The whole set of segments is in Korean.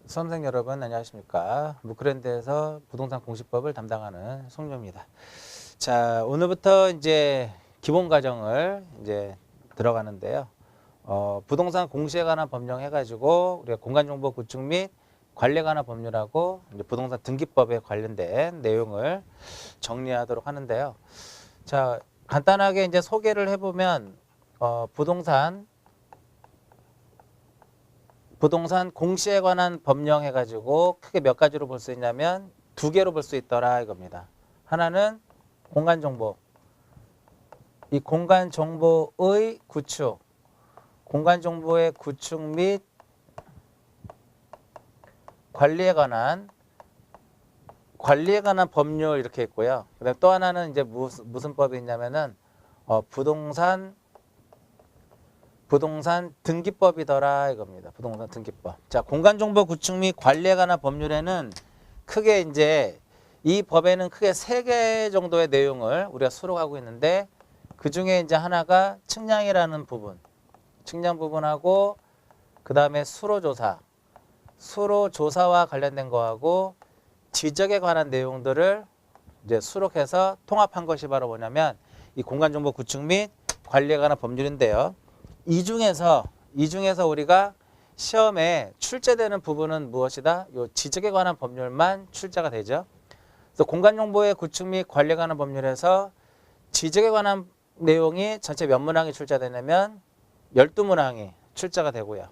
수험생 여러분 안녕하십니까. 무크랜드에서 부동산 공시법을 담당하는 송료입니다. 자, 오늘부터 이제 기본 과정을 이제 들어가는데요. 부동산 공시에 관한 법령 해가지고 우리가 공간정보 구축 및 관리에 관한 법률하고 이제 부동산 등기법에 관련된 내용을 정리하도록 하는데요. 자, 간단하게 이제 소개를 해보면 부동산 공시에 관한 법령 해가지고 크게 몇 가지로 볼 수 있냐면 두 개로 볼 수 있더라 이겁니다. 하나는 공간정보, 이 공간정보의 구축, 공간정보의 구축 및 관리에 관한 법률 이렇게 있고요. 그다음 또 하나는 이제 무슨 법이 있냐면은 부동산 등기법이더라 이겁니다. 부동산 등기법. 자, 공간정보 구축 및 관리에 관한 법률에는 크게 이제 이 법에는 크게 3개 정도의 내용을 우리가 수록하고 있는데 그 중에 이제 하나가 측량이라는 부분, 측량 부분하고 그 다음에 수로조사와 관련된 거하고 지적에 관한 내용들을 이제 수록해서 통합한 것이 바로 뭐냐면 이 공간정보 구축 및 관리에 관한 법률인데요. 이 중에서 우리가 시험에 출제되는 부분은 무엇이다? 요 지적에 관한 법률만 출제가 되죠. 그래서 공간정보의 구축 및 관리에 관한 법률에서 지적에 관한 내용이 전체 몇 문항이 출제되냐면 12문항이 출제가 되고요.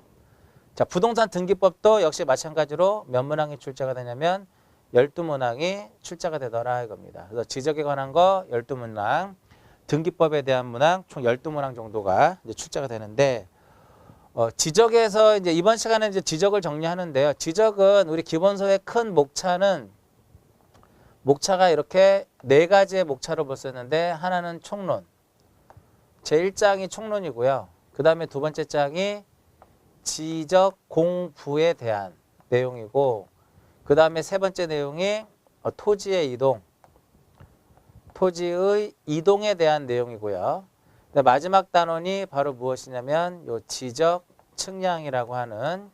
자, 부동산 등기법도 역시 마찬가지로 몇 문항이 출제가 되냐면 12문항이 출제가 되더라 이겁니다. 그래서 지적에 관한 거 12문항, 등기법에 대한 문항 총 12문항 정도가 이제 출제가 되는데 지적에서 이제 이번 시간에 이제 지적을 정리하는데요. 지적은 우리 기본서의 큰 목차가 이렇게 4가지의 목차로 볼 수 있는데 하나는 총론. 제1장이 총론이고요. 그 다음에 두 번째 장이 지적 공부에 대한 내용이고 그 다음에 세 번째 내용이 토지의 이동에 대한 내용이고요. 마지막 단원이 바로 무엇이냐면 요 지적 측량이라고 하는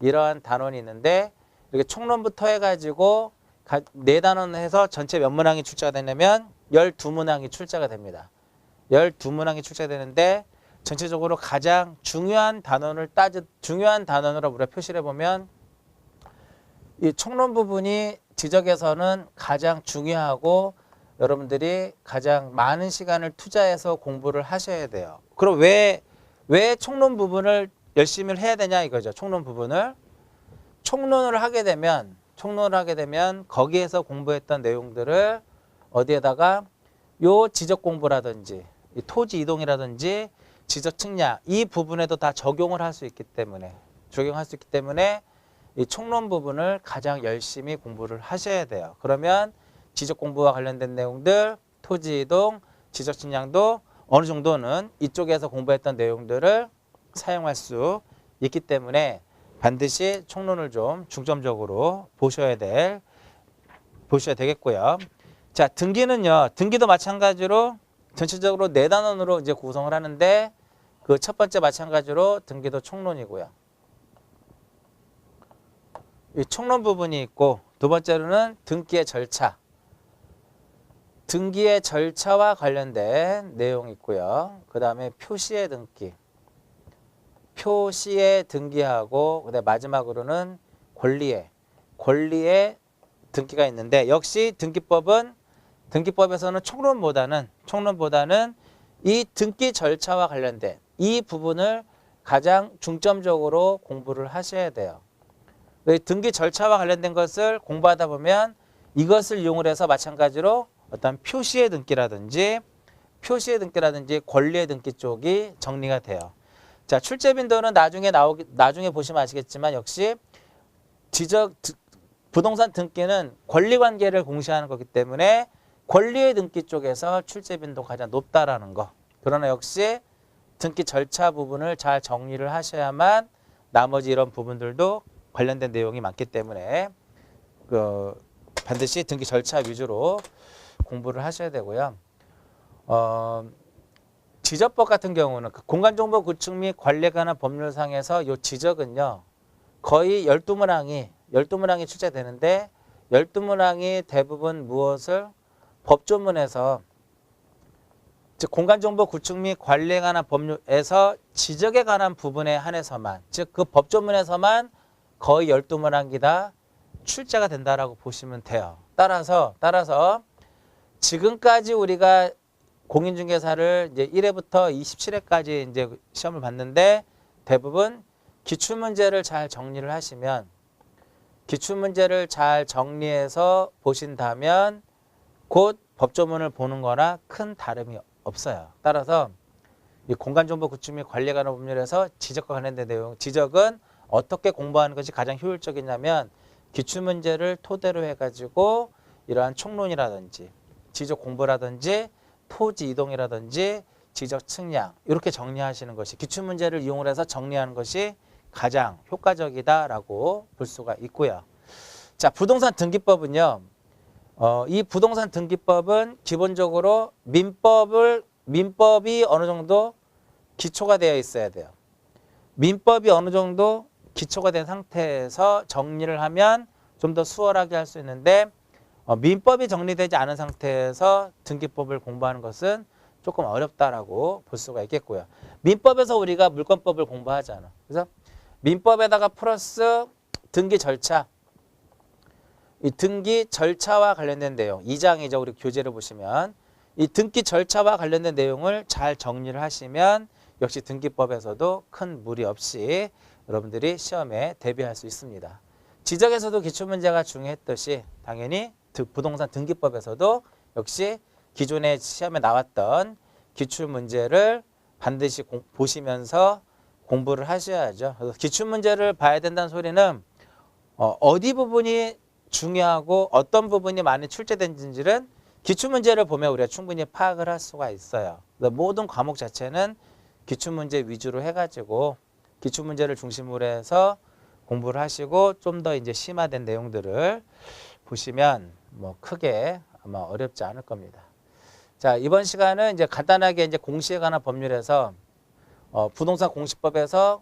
이러한 단원이 있는데 이렇게 총론부터 해가지고 4단원 해서 전체 몇 문항이 출제가 되냐면 12문항이 출제가 됩니다. 12문항이 출제되는데 전체적으로 가장 중요한 단원으로 우리가 표시를 해보면 이 총론 부분이 지적에서는 가장 중요하고 여러분들이 가장 많은 시간을 투자해서 공부를 하셔야 돼요. 그럼 왜 총론 부분을 열심히 해야 되냐 이거죠. 총론을 하게 되면 거기에서 공부했던 내용들을 어디에다가 요 지적 공부라든지 이 토지 이동이라든지 지적 측량 이 부분에도 다 적용을 할 수 있기 때문에 이 총론 부분을 가장 열심히 공부를 하셔야 돼요. 그러면 지적 공부와 관련된 내용들, 토지 이동, 지적 측량도 어느 정도는 이쪽에서 공부했던 내용들을 사용할 수 있기 때문에 반드시 총론을 좀 중점적으로 보셔야 되겠고요. 자, 등기도 마찬가지로 전체적으로 4단원으로 이제 구성을 하는데 그 첫 번째 마찬가지로 등기도 총론이고요. 이 총론 부분이 있고 두 번째로는 등기의 절차와 관련된 내용이 있고요. 그 다음에 표시의 등기하고 그다음에 마지막으로는 권리의 등기가 있는데 역시 등기법에서는 총론보다는 이 등기 절차와 관련된 이 부분을 가장 중점적으로 공부를 하셔야 돼요. 등기 절차와 관련된 것을 공부하다 보면 이것을 이용을 해서 마찬가지로 어떤 표시의 등기라든지 권리의 등기 쪽이 정리가 돼요. 자, 출제 빈도는 나중에 보시면 아시겠지만 역시 부동산 등기는 권리 관계를 공시하는 거기 때문에 권리의 등기 쪽에서 출제 빈도가 가장 높다라는 거. 그러나 역시 등기 절차 부분을 잘 정리를 하셔야만 나머지 이런 부분들도 관련된 내용이 많기 때문에 반드시 등기 절차 위주로 공부를 하셔야 되고요. 지적법 같은 경우는 공간정보 구축 및 관리에 관한 법률상에서 이 지적은요. 거의 12문항이 출제되는데 12문항이 대부분 무엇을 법조문에서 즉 공간정보 구축 및 관리에 관한 법률에서 지적에 관한 부분에 한해서만 즉 그 법조문에서만 거의 12문항이 다 출제가 된다라고 보시면 돼요. 따라서 지금까지 우리가 공인중개사를 이제 1회부터 27회까지 이제 시험을 봤는데 대부분 기출문제를 잘 정리를 하시면 기출문제를 잘 정리해서 보신다면 곧 법조문을 보는 거나 큰 다름이 없어요. 따라서 이 공간정보 구축 및 관리에 관한 법률에서 지적과 관련된 내용, 지적은 어떻게 공부하는 것이 가장 효율적이냐면 기출문제를 토대로 해가지고 이러한 총론이라든지 지적 공부라든지 토지 이동이라든지 지적 측량 이렇게 정리하시는 것이 기출문제를 이용을 해서 정리하는 것이 가장 효과적이다라고 볼 수가 있고요. 자, 부동산 등기법은요. 이 부동산 등기법은 기본적으로 민법이 어느 정도 기초가 되어 있어야 돼요. 민법이 어느 정도 기초가 된 상태에서 정리를 하면 좀 더 수월하게 할 수 있는데 민법이 정리되지 않은 상태에서 등기법을 공부하는 것은 조금 어렵다라고 볼 수가 있겠고요. 민법에서 우리가 물권법을 공부하잖아. 그래서 민법에다가 플러스 등기 절차, 이 등기 절차와 관련된 내용, 2장이죠. 우리 교재를 보시면 이 등기 절차와 관련된 내용을 잘 정리를 하시면 역시 등기법에서도 큰 무리 없이 여러분들이 시험에 대비할 수 있습니다. 지적에서도 기출문제가 중요했듯이 당연히 부동산 등기법에서도 역시 기존에 시험에 나왔던 기출문제를 반드시 보시면서 공부를 하셔야죠. 그래서 기출문제를 봐야 된다는 소리는 어디 부분이 중요하고 어떤 부분이 많이 출제된지는 기출문제를 보면 우리가 충분히 파악을 할 수가 있어요. 모든 과목 자체는 기출문제 위주로 해가지고 기출문제를 중심으로 해서 공부를 하시고 좀 더 이제 심화된 내용들을 보시면 뭐 크게 아마 어렵지 않을 겁니다. 자, 이번 시간은 이제 간단하게 이제 공시에 관한 법률에서 부동산 공시법에서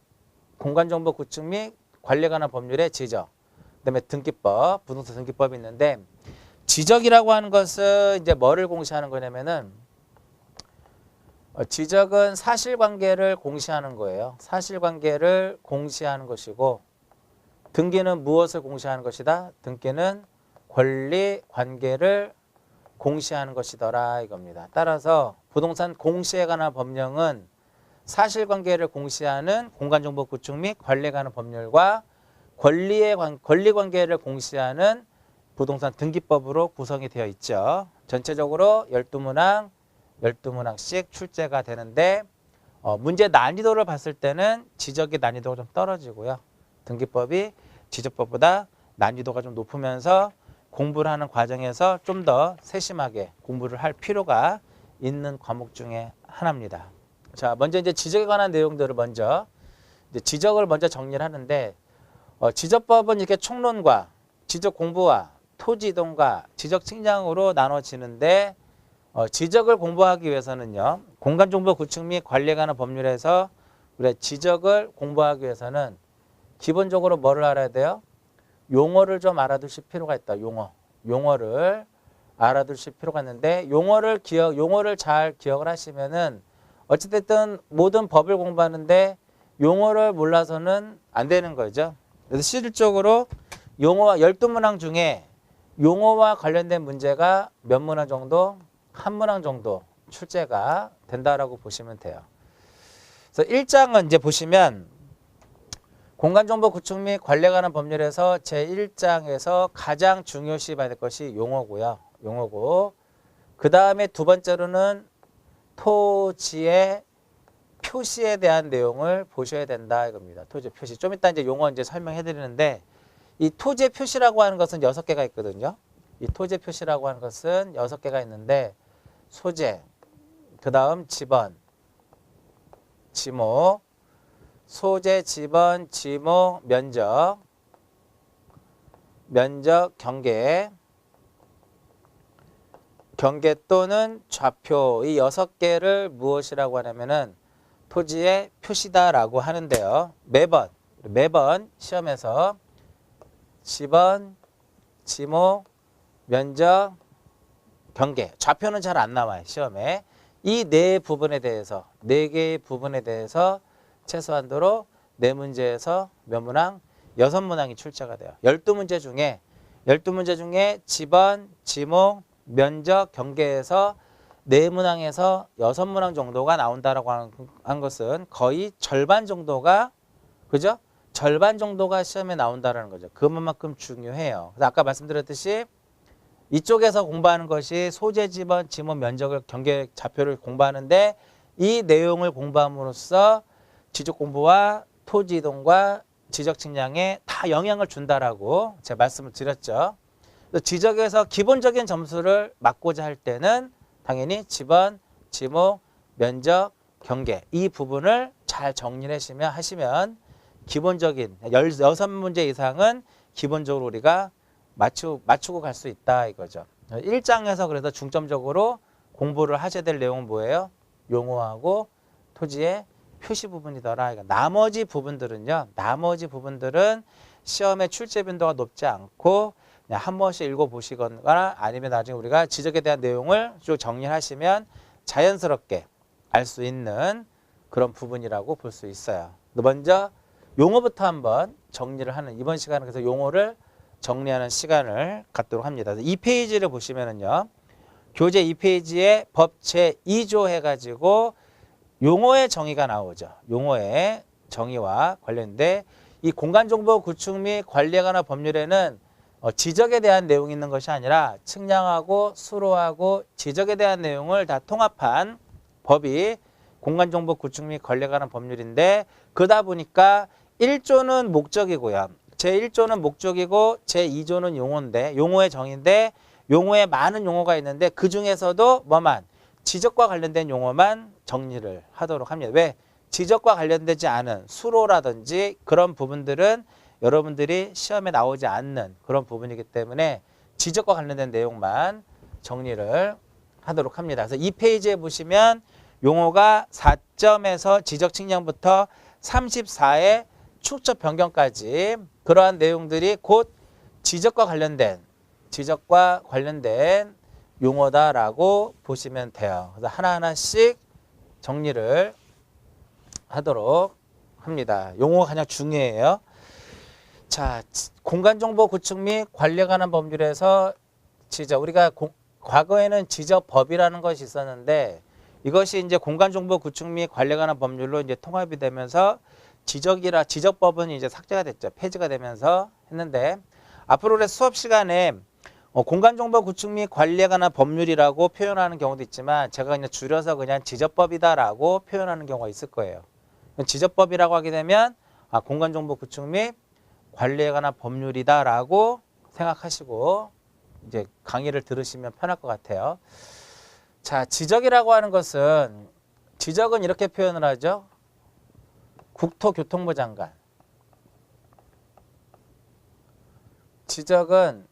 공간정보 구축 및 관리에 관한 법률의 지적, 그다음에 등기법, 부동산 등기법이 있는데 지적이라고 하는 것은 이제 뭐를 공시하는 거냐면은 지적은 사실관계를 공시하는 거예요. 사실관계를 공시하는 것이고 등기는 무엇을 공시하는 것이다? 등기는 권리관계를 공시하는 것이더라 이겁니다. 따라서 부동산 공시에 관한 법령은 사실관계를 공시하는 공간정보 구축 및 관리에 관한 법률과 권리관계를 공시하는 부동산 등기법으로 구성이 되어 있죠. 전체적으로 12문항씩 출제가 되는데 문제 난이도를 봤을 때는 지적의 난이도가 좀 떨어지고요. 등기법이 지적법보다 난이도가 좀 높으면서 공부를 하는 과정에서 좀 더 세심하게 공부를 할 필요가 있는 과목 중에 하나입니다. 자, 먼저 이제 지적에 관한 내용들을 먼저 이제 지적을 먼저 정리를 하는데 지적법은 이렇게 총론과 지적 공부와 토지 이동과 지적 측량으로 나눠지는데 지적을 공부하기 위해서는요. 공간정보 구축 및 관리에 관한 법률에서 우리가 지적을 공부하기 위해서는 기본적으로 뭐를 알아야 돼요? 용어를 좀 알아두실 필요가 있다. 용어를 알아두실 필요가 있는데 용어를 잘 기억을 하시면은 어찌됐든 모든 법을 공부하는데 용어를 몰라서는 안 되는 거죠. 그래서 실질적으로 용어와 12문항 중에 용어와 관련된 문제가 몇 문항 정도? 한 문항 정도 출제가 된다라고 보시면 돼요. 그래서 1장은 이제 보시면 공간정보 구축 및 관리에 관한 법률에서 제1장에서 가장 중요시 봐야 될 것이 용어고요. 용어고 그 다음에 두 번째로는 토지의 표시에 대한 내용을 보셔야 된다 이겁니다. 토지 표시. 좀 이따 이제 용어 이제 설명해 드리는데 이 토지의 표시라고 하는 것은 6개가 있거든요. 이 토지의 표시라고 하는 것은 6개가 있는데 소재, 그 다음 지번, 지목, 소재, 지번, 지목, 면적, 경계 또는 좌표 이 6개를 무엇이라고 하냐면은 토지의 표시다라고 하는데요. 매번 매번 시험에서 지번, 지목, 면적, 경계. 좌표는 잘 안 나와요, 시험에. 이 네 부분에 대해서, 네 개의 부분에 대해서 최소한도로 네 문제에서 몇 문항? 6문항이 출제가 돼요. 12문제 중에 지번, 지목, 면적, 경계에서 4문항에서 6문항 정도가 나온다라고 한 것은 거의 절반 정도가, 그죠? 절반 정도가 시험에 나온다라는 거죠. 그만큼 중요해요. 그래서 아까 말씀드렸듯이 이쪽에서 공부하는 것이 소재, 지번, 지목, 면적을, 경계, 좌표를 공부하는데 이 내용을 공부함으로써 지적 공부와 토지 이동과 지적 측량에 다 영향을 준다라고 제가 말씀을 드렸죠. 지적에서 기본적인 점수를 맞고자 할 때는 당연히 지번, 지목, 면적, 경계 이 부분을 잘 정리를 하시면 기본적인 16문제 이상은 기본적으로 우리가 맞추고 갈 수 있다 이거죠. 1장에서 그래서 중점적으로 공부를 하셔야 될 내용은 뭐예요? 용어하고 토지의 표시 부분이더라. 나머지 부분들은 시험의 출제 빈도가 높지 않고 그냥 한 번씩 읽어보시거나 아니면 나중에 우리가 지적에 대한 내용을 쭉 정리하시면 자연스럽게 알 수 있는 그런 부분이라고 볼 수 있어요. 먼저 용어부터 한번 정리를 하는 이번 시간은 그래서 용어를 정리하는 시간을 갖도록 합니다. 2페이지를 보시면은요. 교재 2페이지에 법 제2조 해가지고 용어의 정의가 나오죠. 용어의 정의와 관련돼 이 공간정보 구축 및 관리에 관한 법률에는 지적에 대한 내용이 있는 것이 아니라 측량하고 수로하고 지적에 대한 내용을 다 통합한 법이 공간정보 구축 및 관리에 관한 법률인데 그러다 보니까 1조는 목적이고요. 제1조는 목적이고 제2조는 용어인데 용어의 정의인데 용어에 많은 용어가 있는데 그중에서도 뭐만 지적과 관련된 용어만 정리를 하도록 합니다. 왜? 지적과 관련되지 않은 수로라든지 그런 부분들은 여러분들이 시험에 나오지 않는 그런 부분이기 때문에 지적과 관련된 내용만 정리를 하도록 합니다. 그래서 이 페이지에 보시면 용어가 4점에서 지적 측량부터 34의 축적 변경까지 그러한 내용들이 곧 지적과 관련된 용어다라고 보시면 돼요. 그래서 하나하나씩 정리를 하도록 합니다. 용어가 가장 중요해요. 자, 공간정보 구축 및 관리에 관한 법률에서 지적, 우리가 과거에는 지적법이라는 것이 있었는데 이것이 이제 공간정보 구축 및 관리에 관한 법률로 이제 통합이 되면서 지적법은 이제 삭제가 됐죠. 폐지가 되면서 했는데 앞으로 수업 시간에 공간정보 구축 및 관리에 관한 법률이라고 표현하는 경우도 있지만 제가 그냥 줄여서 그냥 지적법이다라고 표현하는 경우가 있을 거예요. 지적법이라고 하게 되면 공간정보 구축 및 관리에 관한 법률이다라고 생각하시고 이제 강의를 들으시면 편할 것 같아요. 자, 지적이라고 하는 것은 지적은 이렇게 표현을 하죠. 국토교통부 장관. 지적은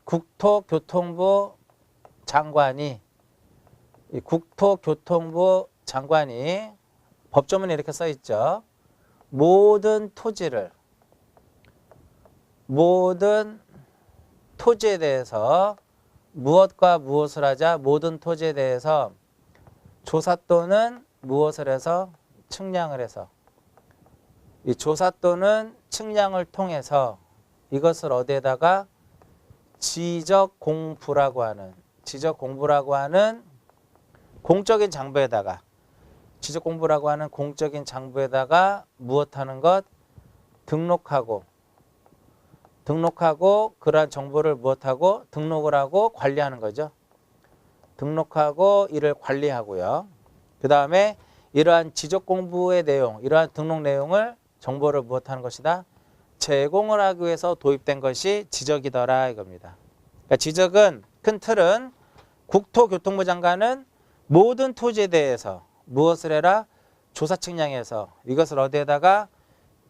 국토교통부 장관이 법조문에 이렇게 써 있죠. 모든 토지에 대해서 무엇과 무엇을 하자 모든 토지에 대해서 조사 또는 무엇을 해서 측량을 해서 이 조사 또는 측량을 통해서 이것을 어디에다가 지적 공부라고 하는 공적인 장부에다가 무엇하는 것 등록하고 그러한 정보를 무엇하고 등록을 하고 관리하는 거죠. 등록하고 이를 관리하고요. 그 다음에 이러한 지적 공부의 내용, 이러한 등록 내용을 정보를 무엇하는 것이다? 제공을 하기 위해서 도입된 것이 지적이더라 이겁니다. 그러니까 지적은 큰 틀은 국토교통부 장관은 모든 토지에 대해서 무엇을 해라? 조사 측량해서 이것을 어디에다가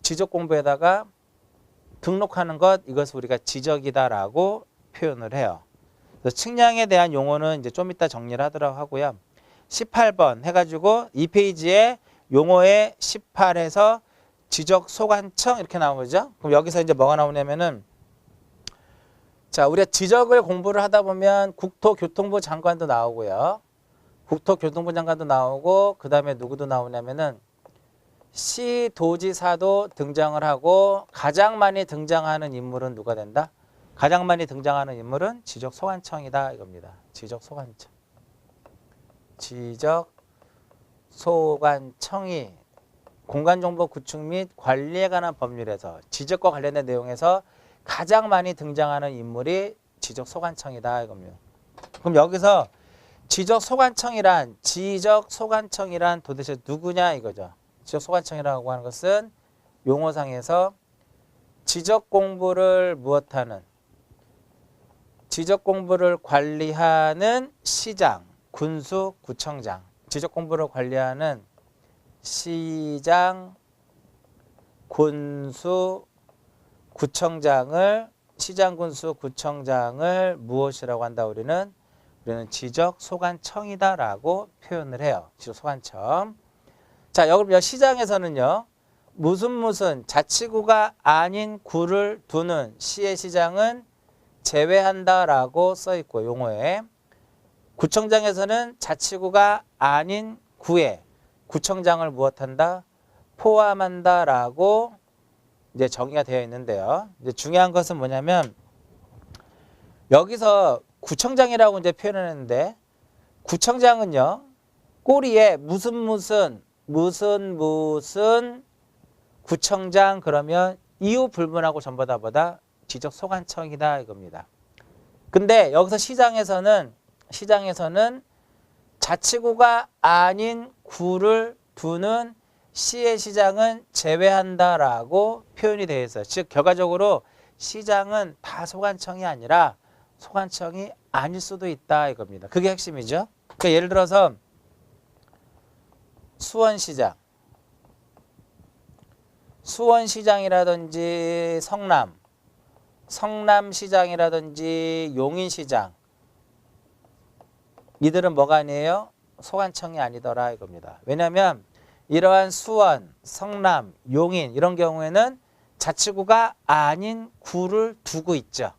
지적 공부에다가 등록하는 것 이것을 우리가 지적이다라고 표현을 해요. 그래서 측량에 대한 용어는 이제 좀 이따 정리를 하도록 하고요. 18번 해가지고 이 페이지에 용어의 18에서 지적소관청 이렇게 나오죠. 그럼 여기서 이제 뭐가 나오냐면은 자, 우리가 지적을 공부를 하다 보면 국토교통부 장관도 나오고요. 국토교통부 장관도 나오고 그다음에 누구도 나오냐면은 시도지사도 등장을 하고 가장 많이 등장하는 인물은 누가 된다? 가장 많이 등장하는 인물은 지적소관청이다 이겁니다. 지적소관청. 지적소관청이 공간정보 구축 및 관리에 관한 법률에서 지적과 관련된 내용에서 가장 많이 등장하는 인물이 지적소관청이다 이겁니다. 그럼 여기서 지적소관청이란 도대체 누구냐 이거죠. 지적소관청이라고 하는 것은 용어상에서 지적공부를 무엇하는 지적공부를 관리하는 시장, 군수, 구청장. 지적공부를 관리하는 시장, 군수, 구청장을 시장, 군수, 구청장을 무엇이라고 한다 우리는 지적소관청이다라고 표현을 해요. 지적소관청. 자, 여기 시장에서는요. 무슨 자치구가 아닌 구를 두는 시의 시장은 제외한다라고 써 있고 용어에 구청장에서는 자치구가 아닌 구에 구청장을 무엇한다? 포함한다라고 이제 정의가 되어 있는데요. 이제 중요한 것은 뭐냐면 여기서 구청장이라고 이제 표현했는데 구청장은요. 꼬리에 무슨 구청장 그러면 이유 불문하고 전부 다보다 지적소관청이다 이겁니다. 근데 여기서 시장에서는 자치구가 아닌 구를 두는 시의 시장은 제외한다라고 표현이 되어 있어요. 즉 결과적으로 시장은 다 소관청이 아니라 소관청이 아닐 수도 있다 이겁니다. 그게 핵심이죠. 그러니까 예를 들어서 수원시장이라든지 성남시장이라든지 용인시장 이들은 뭐가 아니에요? 소관청이 아니더라 이겁니다. 왜냐하면 이러한 수원, 성남, 용인 이런 경우에는 자치구가 아닌 구를 두고 있죠.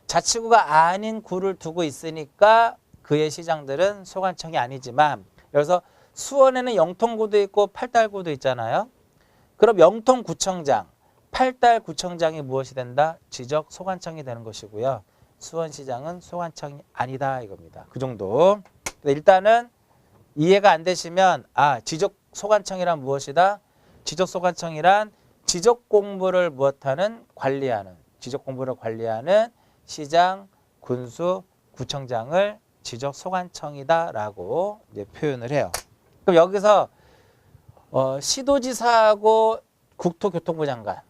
자치구가 아닌 구를 두고 있으니까 그의 시장들은 소관청이 아니지만 여기서 수원에는 영통구도 있고 팔달구도 있잖아요. 그럼 영통구청장, 팔달구청장이 무엇이 된다? 지적소관청이 되는 것이고요. 수원시장은 소관청이 아니다 이겁니다. 그 정도. 일단은 이해가 안 되시면 지적소관청이란 무엇이다? 지적소관청이란 지적공부를 무엇하는? 관리하는 지적공부를 관리하는 시장, 군수, 구청장을 지적소관청이다라고 이제 표현을 해요. 그럼 여기서 시도지사하고 국토교통부 장관,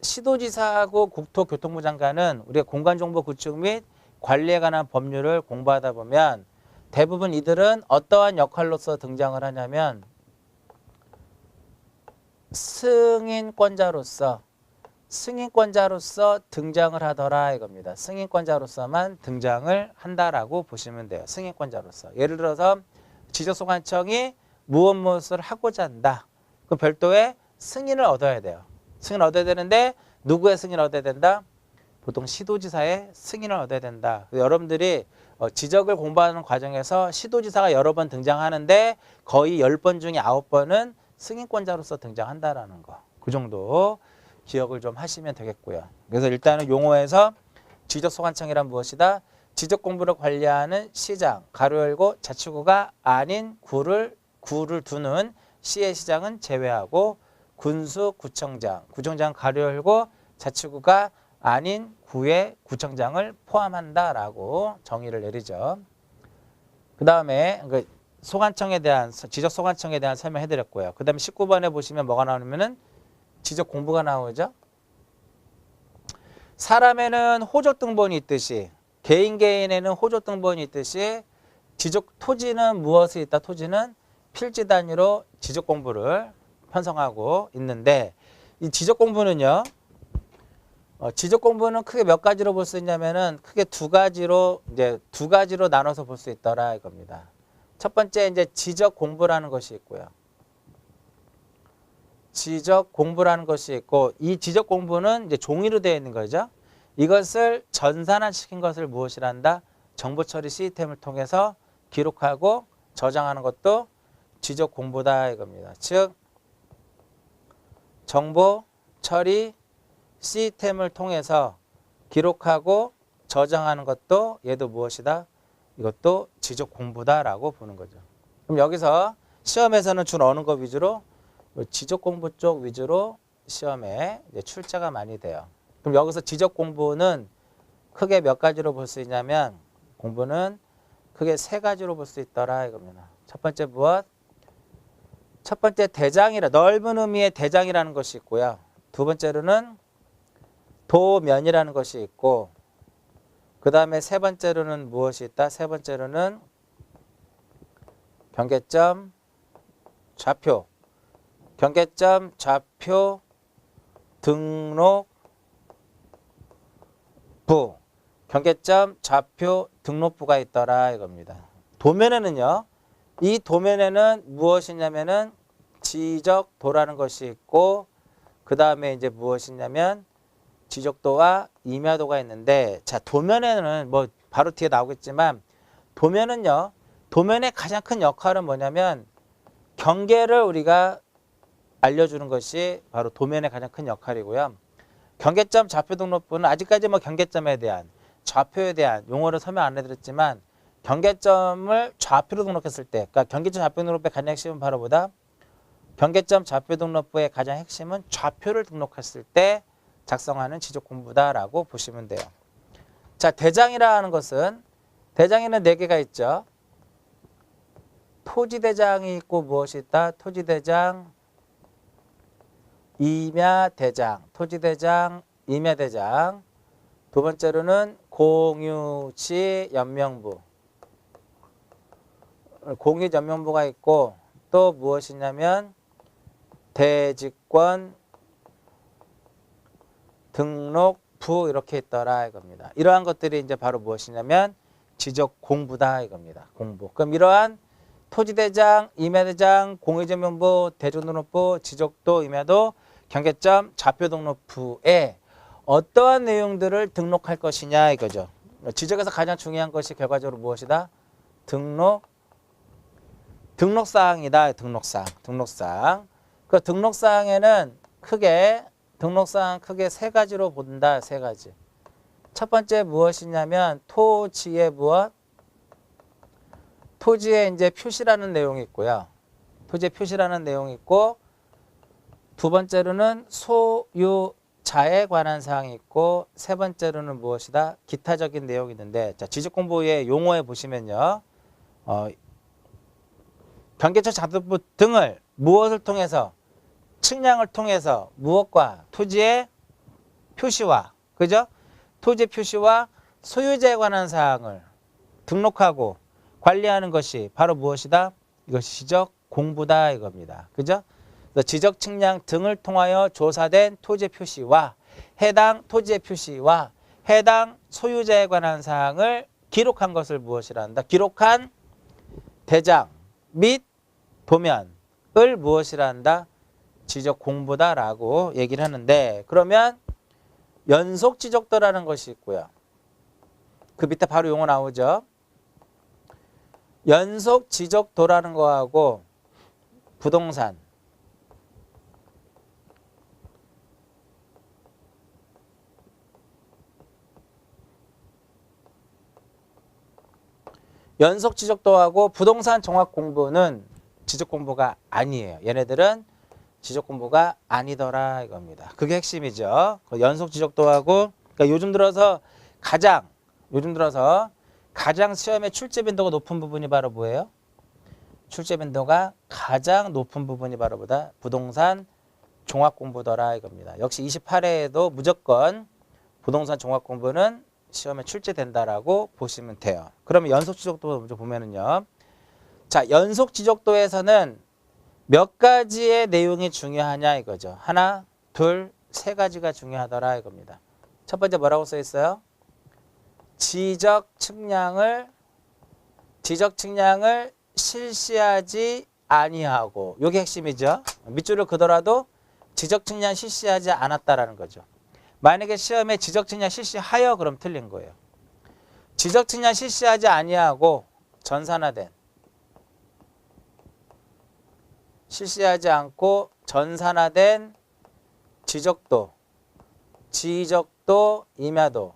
시도지사하고 국토교통부 장관은 우리가 공간정보 구축 및 관리에 관한 법률을 공부하다 보면 대부분 이들은 어떠한 역할로서 등장을 하냐면 승인권자로서 등장을 하더라 이겁니다. 승인권자로서만 등장을 한다라고 보시면 돼요. 승인권자로서. 예를 들어서 지적소관청이 무엇을 하고자 한다. 그럼 별도의 승인을 얻어야 돼요. 승인을 얻어야 되는데 누구의 승인을 얻어야 된다? 보통 시도지사의 승인을 얻어야 된다. 여러분들이 지적을 공부하는 과정에서 시도지사가 여러 번 등장하는데 거의 10번 중에 9번은 승인권자로서 등장한다라는 거. 그 정도 기억을 좀 하시면 되겠고요. 그래서 일단은 용어에서 지적소관청이란 무엇이다? 지적공부를 관리하는 시장, 가로 열고 자치구가 아닌 구를 두는 시의 시장은 제외하고 군수, 구청장 가로 열고 자치구가 아닌 구의 구청장을 포함한다라고 정의를 내리죠. 그 다음에 지적소관청에 대한 설명해드렸고요. 그 다음에 19번에 보시면 뭐가 나오냐면은 지적공부가 나오죠. 사람에는 호적등본이 있듯이 개인에는 호적등본이 있듯이 토지는 무엇이 있다? 토지는 필지 단위로 지적공부를 편성하고 있는데 이 지적공부는요. 지적공부는 크게 몇 가지로 볼 수 있냐면은 크게 두 가지로 나눠서 볼 수 있더라 이겁니다. 첫 번째 이제 지적공부라는 것이 있고요. 지적 공부라는 것이 있고 이 지적 공부는 이제 종이로 되어 있는 거죠. 이것을 전산화시킨 것을 무엇이란다? 정보 처리 시스템을 통해서 기록하고 저장하는 것도 지적 공부다 이겁니다. 즉 정보 처리 시스템을 통해서 기록하고 저장하는 것도 얘도 무엇이다? 이것도 지적 공부다라고 보는 거죠. 그럼 여기서 시험에서는 주로 어느 것 위주로? 지적 공부 쪽 위주로 시험에 이제 출제가 많이 돼요. 그럼 여기서 지적 공부는 크게 몇 가지로 볼 수 있냐면 공부는 크게 세 가지로 볼 수 있더라 이겁니다. 첫 번째 무엇? 첫 번째 대장이라 넓은 의미의 대장이라는 것이 있고요. 두 번째로는 도면이라는 것이 있고 그 다음에 세 번째로는 무엇이 있다? 세 번째로는 경계점, 좌표, 경계점, 좌표, 등록부, 경계점, 좌표, 등록부가 있더라 이겁니다. 도면에는요. 이 도면에는 무엇이냐면은 지적도라는 것이 있고 그 다음에 이제 무엇이냐면 지적도와 임야도가 있는데 자 도면에는 뭐 바로 뒤에 나오겠지만 도면은요. 도면의 가장 큰 역할은 뭐냐면 경계를 우리가 알려주는 것이 바로 도면의 가장 큰 역할이고요. 경계점 좌표 등록부는 아직까지 뭐 경계점에 대한 좌표에 대한 용어를 설명 안 해드렸지만 경계점을 좌표로 등록했을 때 그러니까 경계점 좌표 등록부의 가장 핵심은 바로 뭐다? 경계점 좌표 등록부의 가장 핵심은 좌표를 등록했을 때 작성하는 지적 공부다라고 보시면 돼요. 자, 대장이라는 것은 대장에는 4개가 있죠. 토지대장이 있고 무엇이 있다? 토지대장, 임야대장, 토지대장, 임야대장. 두 번째로는 공유지 연명부. 공유지 연명부가 있고 또 무엇이냐면 대지권 등록부 이렇게 있더라 이겁니다. 이러한 것들이 이제 바로 무엇이냐면 지적 공부다 이겁니다. 공부. 그럼 이러한 토지대장, 임야대장, 공유지연명부, 대지권등록부, 지적도, 임야도, 경계점, 좌표 등록부에 어떠한 내용들을 등록할 것이냐 이거죠. 지적에서 가장 중요한 것이 결과적으로 무엇이다? 등록사항이다. 등록사항. 그 등록사항에는 크게 세 가지로 본다. 세 가지. 첫 번째 무엇이냐면 토지의 무엇? 토지에 이제 표시라는 내용이 있고요. 토지의 표시라는 내용이 있고 두 번째로는 소유자에 관한 사항이 있고 세 번째로는 무엇이다? 기타적인 내용이 있는데 자, 지적공부의 용어에 보시면요. 경계처 자동부 등을 무엇을 통해서 측량을 통해서 무엇과 토지의 표시와 그죠? 토지의 표시와 소유자에 관한 사항을 등록하고 관리하는 것이 바로 무엇이다? 이것이 지적 공부다 이겁니다. 그죠? 지적 측량 등을 통하여 조사된 토지의 표시와 해당 토지의 표시와 해당 소유자에 관한 사항을 기록한 것을 무엇이라 한다? 기록한 대장 및 도면을 무엇이라 한다? 지적 공부다라고 얘기를 하는데 그러면 연속 지적도라는 것이 있고요. 그 밑에 바로 용어 나오죠. 연속 지적도라는 거하고 부동산 연속 지적도하고 부동산 종합 공부는 지적 공부가 아니에요. 얘네들은 지적 공부가 아니더라 이겁니다. 그게 핵심이죠. 연속 지적도하고 그러니까 요즘 들어서 가장 시험에 출제 빈도가 높은 부분이 바로 뭐예요? 출제 빈도가 가장 높은 부분이 바로 뭐다? 부동산 종합 공부더라 이겁니다. 역시 28회에도 무조건 부동산 종합 공부는 시험에 출제된다라고 보시면 돼요. 그러면 연속 지적도 먼저 보면은요. 자, 연속 지적도에서는 몇 가지의 내용이 중요하냐 이거죠. 하나, 둘, 세 가지가 중요하더라 이겁니다. 첫 번째 뭐라고 써 있어요? 지적 측량을 실시하지 아니하고 요게 핵심이죠. 밑줄을 그더라도 지적 측량 실시하지 않았다라는 거죠. 만약에 시험에 지적 측량 실시하여 그럼 틀린 거예요. 지적 측량 실시하지 아니하고 전산화된 실시하지 않고 전산화된 지적도, 지적도, 임야도,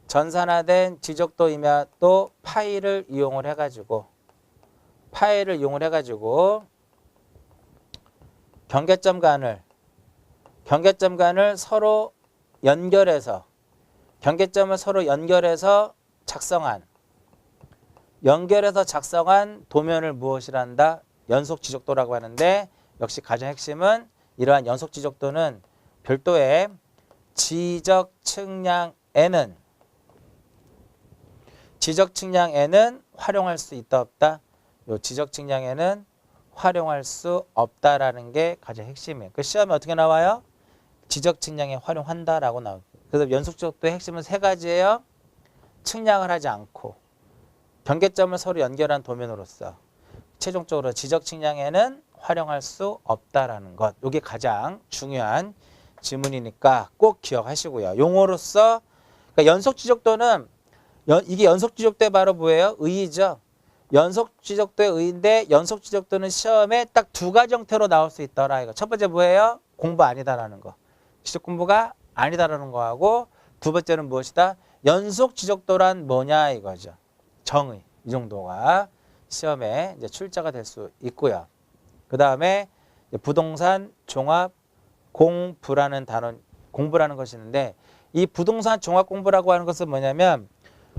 전산화된 지적도, 임야도 파일을 이용을 해가지고 경계점 간을 서로 연결해서 경계점을 서로 연결해서 작성한 도면을 무엇이란다? 연속 지적도라고 하는데 역시 가장 핵심은 이러한 연속 지적도는 별도의 지적 측량에는 활용할 수 있다 없다? 요 지적 측량에는 활용할 수 없다라는 게 가장 핵심이에요. 그 시험에 어떻게 나와요? 지적 측량에 활용한다라고 나와요. 그래서 연속 지적도의 핵심은 세 가지예요. 측량을 하지 않고 경계점을 서로 연결한 도면으로서 최종적으로 지적 측량에는 활용할 수 없다라는 것. 이게 가장 중요한 지문이니까 꼭 기억하시고요. 용어로서 그러니까 연속 지적도는 이게 연속 지적도의 바로 뭐예요? 의의죠. 연속 지적도의 의의인데 연속 지적도는 시험에 딱 두 가지 형태로 나올 수 있더라. 이거 첫 번째 뭐예요? 공부 아니다라는 거. 지적 공부가 아니다라는 거하고 두 번째는 무엇이다? 연속 지적도란 뭐냐 이거죠. 정의. 이 정도가 시험에 이제 출제가 될 수 있고요. 그 다음에 부동산 종합 공부라는 단어, 공부라는 것이 있는데 이 부동산 종합 공부라고 하는 것은 뭐냐면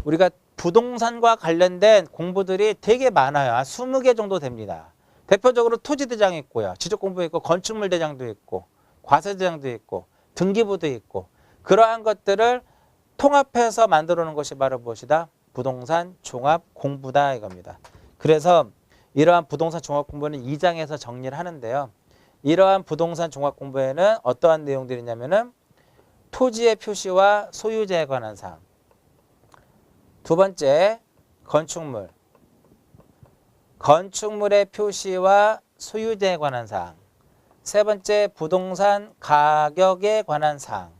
우리가 부동산과 관련된 공부들이 되게 많아요. 20개 정도 됩니다. 대표적으로 토지대장이 있고요. 지적공부 있고 건축물 대장도 있고 과세대장도 있고 등기부도 있고 그러한 것들을 통합해서 만들어 놓은 것이 바로 무엇이다? 부동산 종합 공부다 이겁니다. 그래서 이러한 부동산 종합 공부는 2장에서 정리를 하는데요. 이러한 부동산 종합 공부에는 어떠한 내용들이 있냐면은 토지의 표시와 소유자에 관한 사항. 두 번째, 건축물의 표시와 소유자에 관한 사항. 세 번째, 부동산 가격에 관한 사항.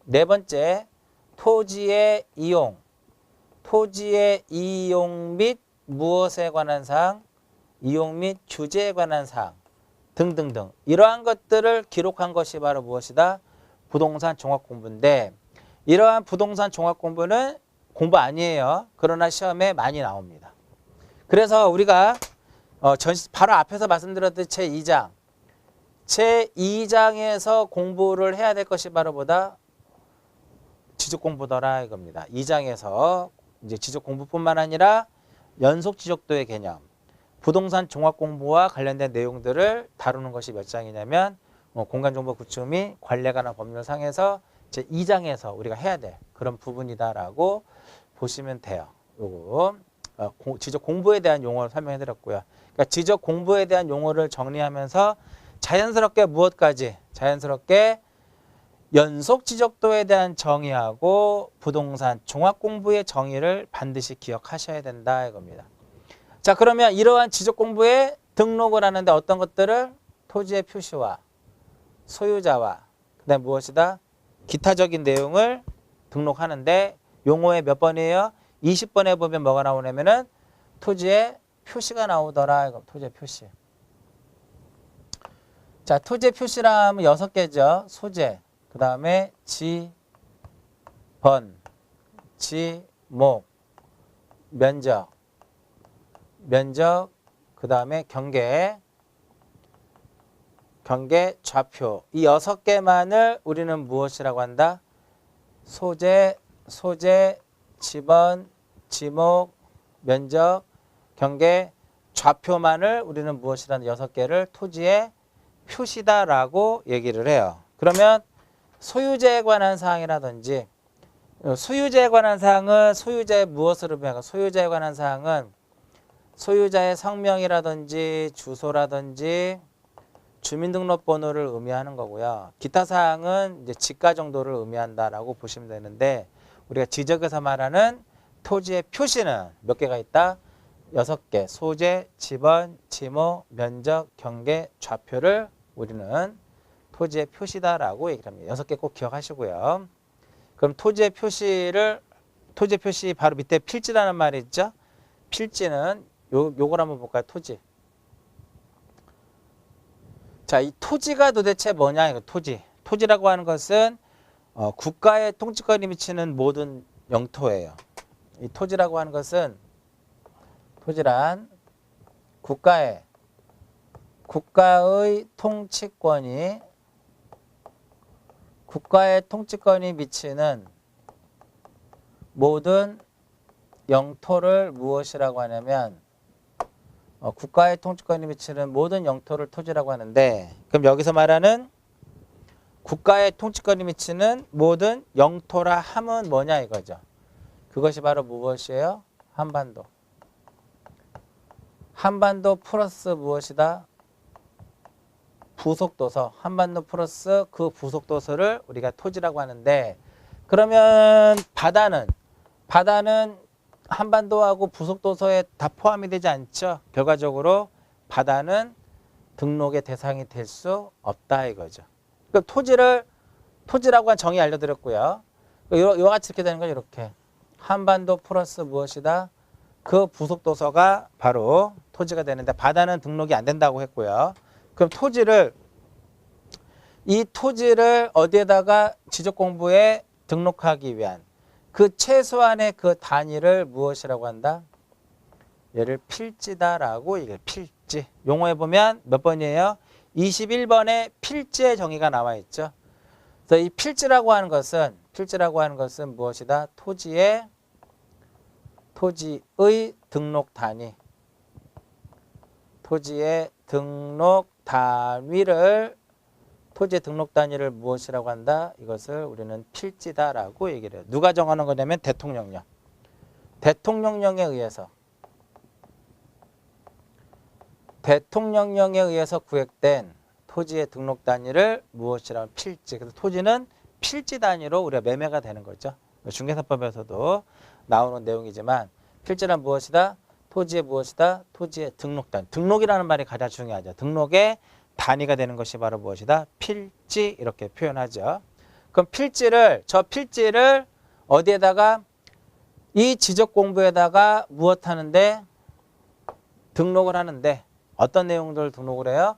네 번째, 토지의 이용 및 무엇에 관한 사항, 이용 및 규제에 관한 사항 등등등. 이러한 것들을 기록한 것이 바로 무엇이다? 부동산 종합 공부인데 이러한 부동산 종합 공부는 공부 아니에요. 그러나 시험에 많이 나옵니다. 그래서 우리가 바로 앞에서 말씀드렸듯이 제2장에서 공부를 해야 될 것이 바로 뭐다? 지적 공부더라 이겁니다. 2장에서 이제 지적 공부뿐만 아니라 연속 지적도의 개념, 부동산 종합 공부와 관련된 내용들을 다루는 것이 몇 장이냐면 공간정보 구축 및 관리에 관한 법률상에서 제2장에서 우리가 해야 될 그런 부분이다라고 보시면 돼요. 요거 지적 공부에 대한 용어를 설명해 드렸고요. 그러니까 지적 공부에 대한 용어를 정리하면서 자연스럽게 연속 지적도에 대한 정의하고 부동산 종합 공부의 정의를 반드시 기억하셔야 된다 이겁니다. 자, 그러면 이러한 지적 공부에 등록을 하는데 어떤 것들을 토지의 표시와 소유자와 그다음 무엇이다? 기타적인 내용을 등록하는데 용어의 몇 번이에요? 20번에 보면 뭐가 나오냐면은 토지의 표시가 나오더라. 이거 토지의 표시. 자, 토지의 표시라면 6개죠. 소재, 그 다음에 지번, 지목, 면적, 그 다음에 경계, 좌표. 이 6개만을 우리는 무엇이라고 한다? 소재, 지번, 지목, 면적, 경계, 좌표만을 우리는 무엇이라는 6개를 토지의 표시다라고 얘기를 해요. 그러면 소유자에 관한 사항이라든지 소유자에 관한 사항은 소유자의 무엇을 의미하고 소유자에 관한 사항은 소유자의 성명이라든지 주소라든지 주민등록번호를 의미하는 거고요. 기타 사항은 이제 지가 정도를 의미한다라고 보시면 되는데 우리가 지적에서 말하는 토지의 표시는 몇 개가 있다? 6개. 소재, 지번, 지목, 면적, 경계, 좌표를 우리는 토지의 표시다라고 얘기를 합니다. 6개 꼭 기억하시고요. 그럼 토지의 표시 바로 밑에 필지라는 말이 있죠. 필지는 요걸 한번 볼까요? 토지. 자, 이 토지가 도대체 뭐냐? 이거 토지. 토지라고 하는 것은 국가의 통치권이 미치는 모든 영토예요. 이 토지라고 하는 것은 토지란 국가의 통치권이 미치는 모든 영토를 무엇이라고 하냐면 국가의 통치권이 미치는 모든 영토를 토지라고 하는데, 그럼 여기서 말하는 국가의 통치권이 미치는 모든 영토라 함은 뭐냐 이거죠. 그것이 바로 무엇이에요? 한반도. 한반도 플러스 무엇이다? 부속도서. 한반도 플러스 그 부속도서를 우리가 토지라고 하는데, 그러면 바다는 한반도하고 부속도서에 다 포함이 되지 않죠. 결과적으로 바다는 등록의 대상이 될 수 없다 이거죠. 그럼 토지라고 한 정의 알려드렸고요. 이와 같이 이렇게 되는 건 이렇게 한반도 플러스 무엇이다? 그 부속도서가 바로 토지가 되는데, 바다는 등록이 안 된다고 했고요. 그럼 이 토지를 어디에다가 지적공부에 등록하기 위한 그 최소한의 그 단위를 무엇이라고 한다? 얘를 필지다라고 얘기해요. 필지. 용어에 보면 몇 번이에요? 21번에 필지의 정의가 나와 있죠. 그래서 이 필지라고 하는 것은 무엇이다? 토지의 등록 단위. 토지의 등록 단위를 무엇이라고 한다? 이것을 우리는 필지다라고 얘기를 해요. 누가 정하는 거냐면 대통령령. 대통령령에 의해서 구획된 토지의 등록 단위를 무엇이라고 하면 필지. 그래서 토지는 필지 단위로 우리가 매매가 되는 거죠. 중개사법에서도 나오는 내용이지만, 필지란 무엇이다? 토지의 무엇이다? 토지의 등록 단위. 등록이라는 말이 가장 중요하죠. 등록의 단위가 되는 것이 바로 무엇이다? 필지. 이렇게 표현하죠. 그럼 저 필지를 어디에다가? 이 지적공부에다가 무엇 하는데? 등록을 하는데, 어떤 내용들을 등록을 해요?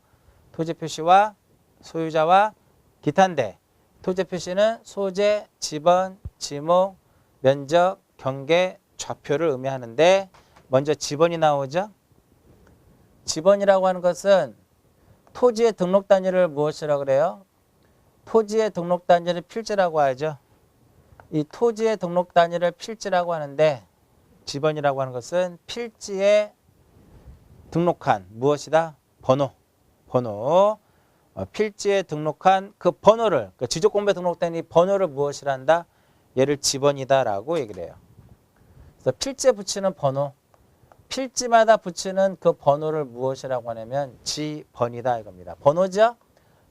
토지 표시와 소유자와 기타인데, 토지 표시는 소재, 지번, 지목, 면적, 경계, 좌표를 의미하는데, 먼저 지번이 나오죠. 지번이라고 하는 것은 토지의 등록 단위를 무엇이라고 그래요? 토지의 등록 단위를 필지라고 하죠. 이 토지의 등록 단위를 필지라고 하는데, 지번이라고 하는 것은 필지에 등록한 무엇이다? 번호. 필지에 등록한 그 번호를, 그 지적공부에 등록된 이 번호를 무엇이라 한다? 얘를 지번이다라고 얘기를 해요. 그래서 필지에 붙이는 번호, 필지마다 붙이는 그 번호를 무엇이라고 하냐면 지번이다 이겁니다. 번호죠?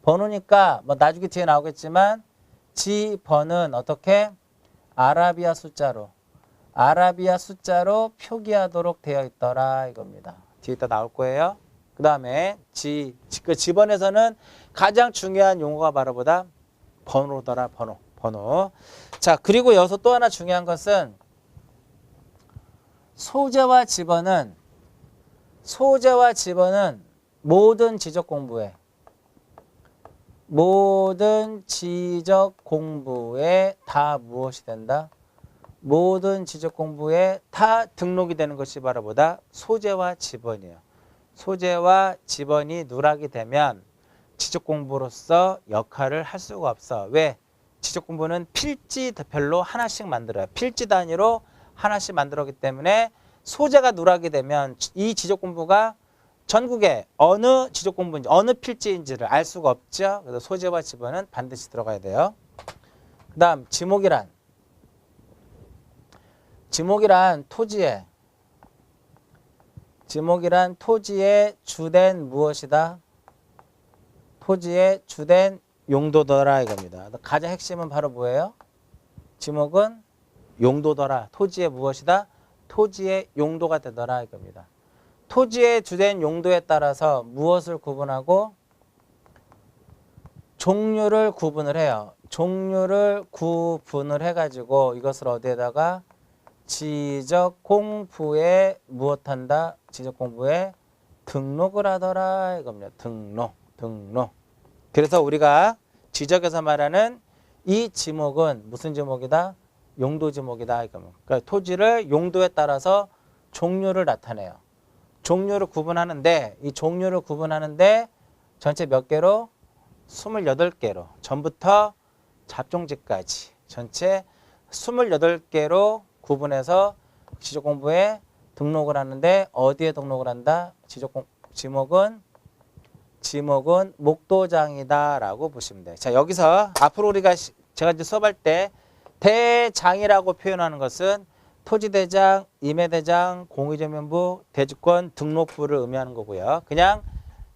번호니까 뭐 나중에 뒤에 나오겠지만, 지번은 어떻게? 아라비아 숫자로 표기하도록 되어 있더라 이겁니다. 뒤에 또 나올 거예요. 그 다음에 그 지번에서는 가장 중요한 용어가 바로 뭐다? 번호더라. 번호. 자, 그리고 여기서 또 하나 중요한 것은 소재와 지번은 모든 지적 공부에 다 무엇이 된다? 모든 지적 공부에 다 등록이 되는 것이 바로 뭐다? 소재와 지번이에요. 소재와 지번이 누락이 되면 지적 공부로서 역할을 할 수가 없어. 왜? 지적 공부는 필지별로 하나씩 만들어요. 필지 단위로 하나씩 만들었기 때문에 소재가 누락이 되면 이 지적 공부가 전국에 어느 지적 공부인지 어느 필지인지를 알 수가 없죠. 그래서 소재와 지번은 반드시 들어가야 돼요. 그 다음 지목이란 토지의 주된 무엇이다? 토지의 주된 용도더라 이겁니다. 가장 핵심은 바로 뭐예요? 지목은 용도더라. 토지의 무엇이다? 토지의 용도가 되더라 이겁니다. 토지의 주된 용도에 따라서 무엇을 구분하고? 종류를 구분을 해요. 종류를 구분을 해가지고 이것을 어디에다가 지적 공부에 무엇한다? 지적 공부에 등록을 하더라 이겁니다. 등록. 그래서 우리가 지적에서 말하는 이 지목은 무슨 지목이다? 용도 지목이다 이겁니다. 그러니까 토지를 용도에 따라서 종류를 나타내요. 종류를 구분하는데 이 종류를 구분하는데 전체 몇 개로? 28개로 전부터 잡종지까지 전체 28개로 구분해서 지적공부에 등록을 하는데 어디에 등록을 한다? 지목은 목도장이다라고 보시면 돼요. 자, 여기서 앞으로 우리가 제가 이제 수업할 때 대장이라고 표현하는 것은 토지대장, 임야대장, 공유전면부, 대지권 등록부를 의미하는 거고요. 그냥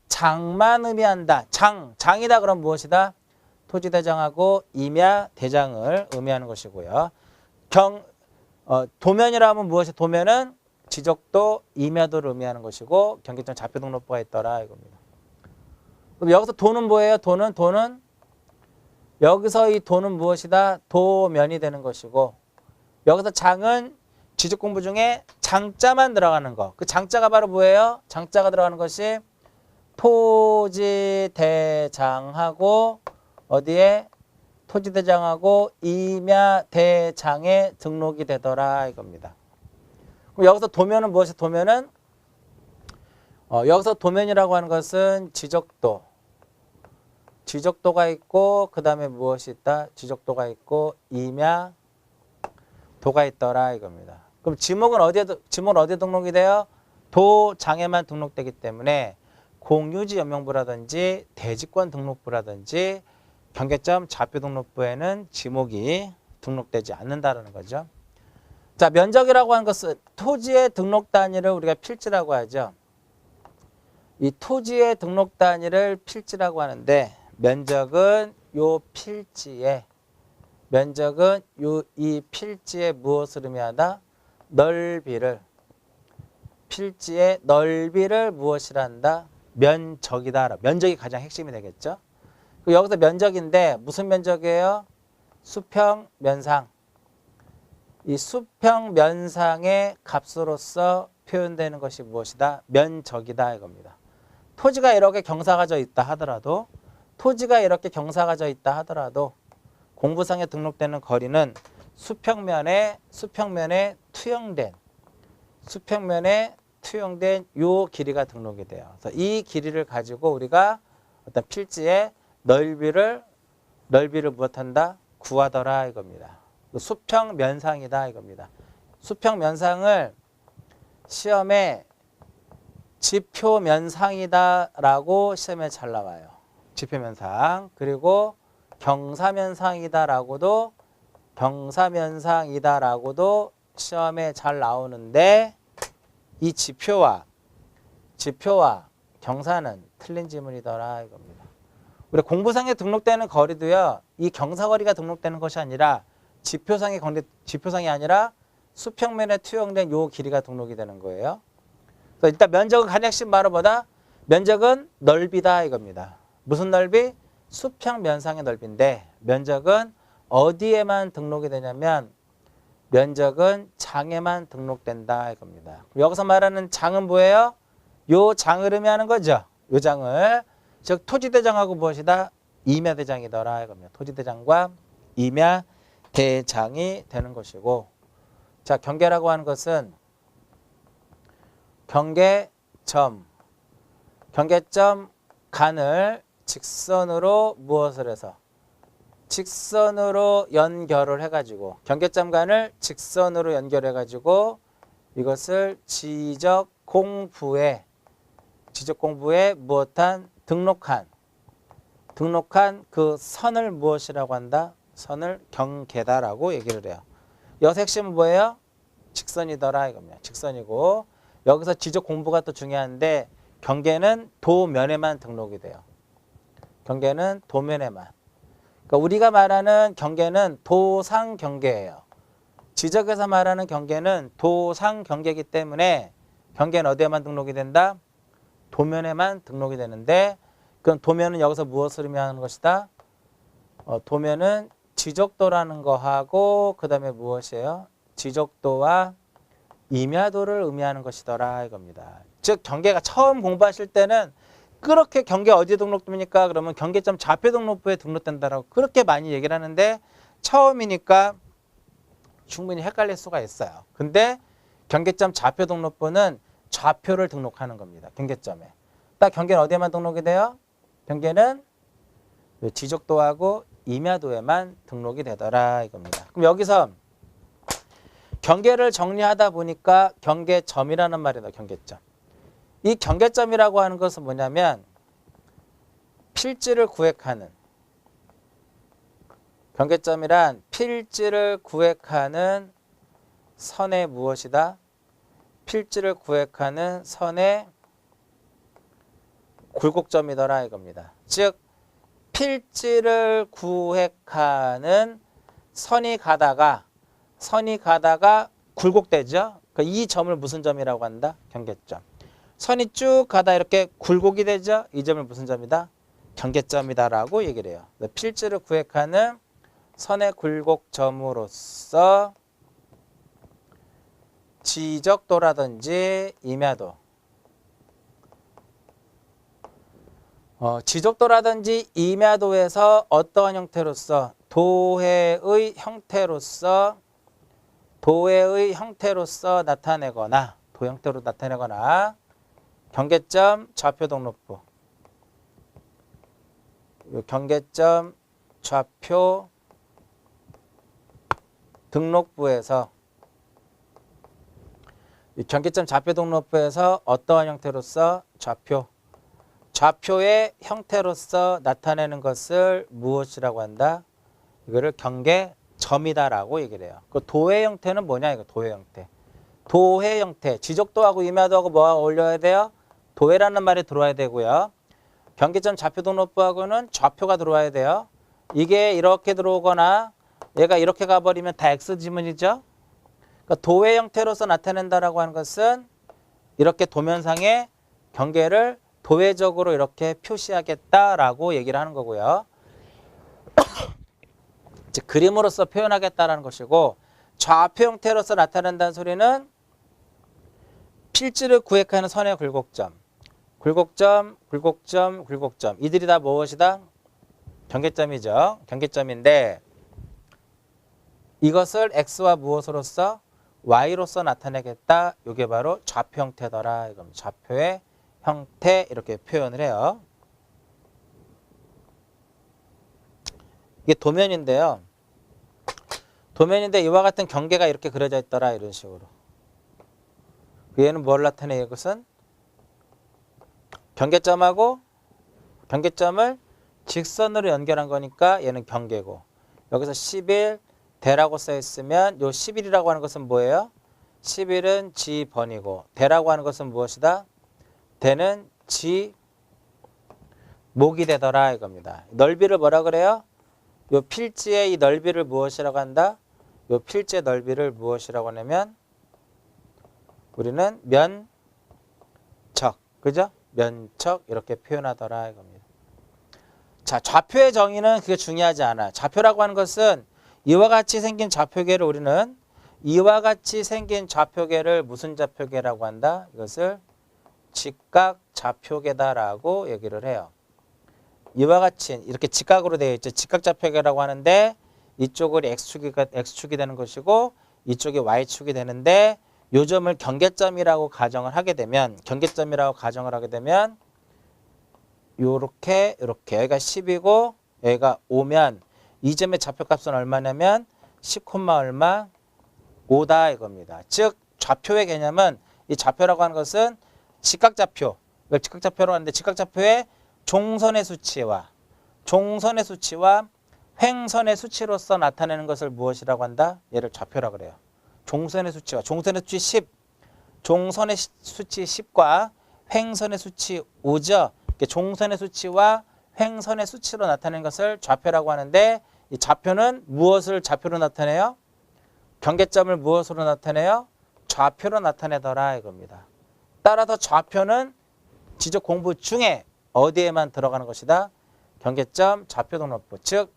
장만 의미한다. 장이다 그럼 무엇이다? 토지대장하고 임야대장을 의미하는 것이고요. 도면이라 하면 무엇이? 도면은 지적도, 임야도를 의미하는 것이고 경계점 좌표등록부가 있더라 이겁니다. 그럼 여기서 도는 뭐예요? 도는 여기서 이 도는 무엇이다? 도면이 되는 것이고 여기서 장은 지적공부 중에 장자만 들어가는 거. 그 장자가 바로 뭐예요? 장자가 들어가는 것이 토지대장하고 어디에? 토지대장하고 임야대장에 등록이 되더라 이겁니다. 그럼 여기서 도면은 무엇이? 도면은 여기서 도면이라고 하는 것은 지적도가 있고 그 다음에 무엇이 있다? 지적도가 있고 임야도가 있더라 이겁니다. 그럼 지목은 어디에 등록이 돼요? 도장에만 등록되기 때문에 공유지 연명부라든지 대지권 등록부라든지 경계점 좌표 등록부에는 지목이 등록되지 않는다는 거죠. 자, 면적이라고 하는 것은 토지의 등록 단위를 우리가 필지라고 하죠. 이 토지의 등록 단위를 필지라고 하는데 면적은 이 필지에 무엇을 의미하다? 필지의 넓이를 무엇이라 한다? 면적이다. 면적이 가장 핵심이 되겠죠. 여기서 면적인데 무슨 면적이에요? 수평면상. 이 수평면상의 값으로서 표현되는 것이 무엇이다? 면적이다 이겁니다. 토지가 이렇게 경사가 져 있다 하더라도 공부상에 등록되는 거리는 수평면에 투영된 요 길이가 등록이 돼요. 그래서 이 길이를 가지고 우리가 어떤 필지의 넓이를 무엇한다? 구하더라 이겁니다. 수평면상이다 이겁니다. 수평면상을 시험에 지표면상이다라고 시험에 잘 나와요. 지표면상. 그리고 경사면상이다라고도 시험에 잘 나오는데 이 지표와 경사는 틀린 지문이더라 이겁니다. 우리 공부상에 등록되는 거리도요. 이 경사거리가 등록되는 것이 아니라 지표상이 아니라 수평면에 투영된 요 길이가 등록이 되는 거예요. 그래서 일단 면적은 가장 핵심 바로 뭐다? 면적은 넓이다 이겁니다. 무슨 넓이? 수평면상의 넓이인데 면적은 어디에만 등록이 되냐면 면적은 장에만 등록된다 이겁니다. 여기서 말하는 장은 뭐예요? 요 장을 의미하는 거죠. 요 장을. 즉 토지대장하고 무엇이다? 임야대장이더라 이겁니다. 토지대장과 임야대장이 되는 것이고 자 경계라고 하는 것은 경계점 간을 직선으로 무엇을 해서? 직선으로 연결을 해가지고 경계점 간을 직선으로 연결해가지고 이것을 지적 공부에 무엇한? 등록한 그 선을 무엇이라고 한다? 선을 경계다라고 얘기를 해요. 여기서 핵심은 뭐예요? 직선이더라 이겁니다. 직선이고 여기서 지적 공부가 또 중요한데 경계는 도면에만 등록이 돼요. 경계는 도면에만. 그러니까 우리가 말하는 경계는 도상 경계예요. 지적에서 말하는 경계는 도상 경계이기 때문에 경계는 어디에만 등록이 된다? 도면에만 등록이 되는데 그럼 도면은 여기서 무엇을 의미하는 것이다? 도면은 지적도라는 거하고 그 다음에 무엇이에요? 지적도와 임야도를 의미하는 것이더라 이겁니다. 즉 경계가 처음 공부하실 때는 그렇게 경계 어디에 등록됩니까? 그러면 경계점 좌표 등록부에 등록된다라고 그렇게 많이 얘기를 하는데 처음이니까 충분히 헷갈릴 수가 있어요. 근데 경계점 좌표 등록부는 좌표를 등록하는 겁니다. 경계점에. 딱 경계는 어디에만 등록이 돼요? 경계는 지적도하고 임야도에만 등록이 되더라 이겁니다. 그럼 여기서 경계를 정리하다 보니까 경계점이라는 말이 나와요. 경계점. 이 경계점이라고 하는 것은 뭐냐면 필지를 구획하는 경계점이란 필지를 구획하는 선의 무엇이다? 필지를 구획하는 선의 굴곡점이더라 이겁니다. 즉 필지를 구획하는 선이 가다가 굴곡되죠. 그러니까 이 점을 무슨 점이라고 한다? 경계점. 선이 쭉 가다 이렇게 굴곡이 되죠. 이 점을 무슨 점이다? 경계점이다라고 얘기를 해요. 필지를 구획하는 선의 굴곡점으로서 지적도라든지 임야도 지적도라든지 임야도에서 어떠한 형태로서 도해의 형태로서 나타내거나 도형태로 나타내거나 경계점 좌표 등록부 경계점 좌표 등록부에서 이 경계점 좌표 등록부에서 어떠한 형태로서 좌표의 형태로서 나타내는 것을 무엇이라고 한다? 이거를 경계점이다라고 얘기를 해요. 그 도의 형태는 뭐냐? 이거 도의 형태. 도의 형태. 지적도하고 임야도하고 뭐가 어울려야 돼요? 도해라는 말이 들어와야 되고요. 경계점 좌표 등록부하고는 좌표가 들어와야 돼요. 이게 이렇게 들어오거나 얘가 이렇게 가버리면 다 X지문이죠. 그러니까 도의 형태로서 나타낸다라고 하는 것은 이렇게 도면상의 경계를 도회적으로 이렇게 표시하겠다라고 얘기를 하는 거고요. 즉 그림으로서 표현하겠다라는 것이고 좌표 형태로서 나타낸다는 소리는 필지를 구획하는 선의 굴곡점. 이들이 다 무엇이다? 경계점이죠. 경계점인데 이것을 X와 무엇으로서? Y로서 나타내겠다. 이게 바로 좌표 형태더라. 이겁니다. 좌표의 형태 이렇게 표현을 해요. 이게 도면인데요. 도면인데 이와 같은 경계가 이렇게 그려져 있더라. 이런 식으로. 얘는 뭘 나타내요? 이것은 경계점하고 경계점을 직선으로 연결한 거니까 얘는 경계고 여기서 11 대라고 써 있으면 요 11이라고 하는 것은 뭐예요? 11은 지번이고 대라고 하는 것은 무엇이다? 대는 지목이 되더라 이겁니다. 넓이를 뭐라 그래요? 요 필지의 이 넓이를 무엇이라고 한다? 요 필지의 넓이를 무엇이라고 하냐면 우리는 면적, 그죠? 면적 이렇게 표현하더라 이겁니다. 자, 좌표의 정의는 그게 중요하지 않아. 좌표라고 하는 것은 이와 같이 생긴 좌표계를 우리는 이와 같이 생긴 좌표계를 무슨 좌표계라고 한다? 이것을 직각 좌표계다라고 얘기를 해요. 이와 같이 이렇게 직각으로 되어 있죠. 직각 좌표계라고 하는데 이쪽은 X축이 되는 것이고 이쪽이 Y축이 되는데 요 점을 경계점이라고 가정을 하게 되면 요렇게 여기가 10이고 여기가 5면 이 점의 좌표값은 얼마냐면 10, 얼마? 5다 이겁니다. 즉 좌표의 개념은 이 좌표라고 하는 것은 직각좌표, 이걸 직각좌표로 하는데 직각좌표의 종선의 수치와 횡선의 수치로서 나타내는 것을 무엇이라고 한다? 얘를 좌표라고 그래요. 종선의 수치 10, 종선의 수치 10과 횡선의 수치 5죠. 종선의 수치와 횡선의 수치로 나타내는 것을 좌표라고 하는데 이 좌표는 무엇을 좌표로 나타내요? 경계점을 무엇으로 나타내요? 좌표로 나타내더라 이겁니다. 따라서 좌표는 지적 공부 중에 어디에만 들어가는 것이다? 경계점 좌표 등록부. 즉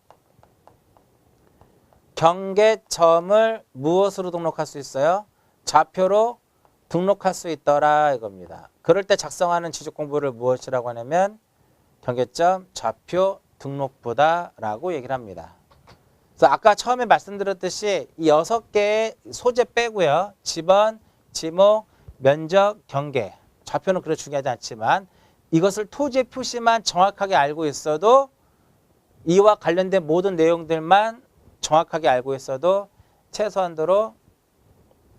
경계점을 무엇으로 등록할 수 있어요? 좌표로 등록할 수 있더라 이겁니다. 그럴 때 작성하는 지적 공부를 무엇이라고 하냐면 경계점 좌표 등록부다라고 얘기를 합니다. 그래서 아까 처음에 말씀드렸듯이 이 6개의 소재 빼고요. 지번, 지목, 면적, 경계. 좌표는 그렇게 중요하지 않지만 이것을 토지의 표시만 정확하게 알고 있어도 이와 관련된 모든 내용들만 정확하게 알고 있어도 최소한도로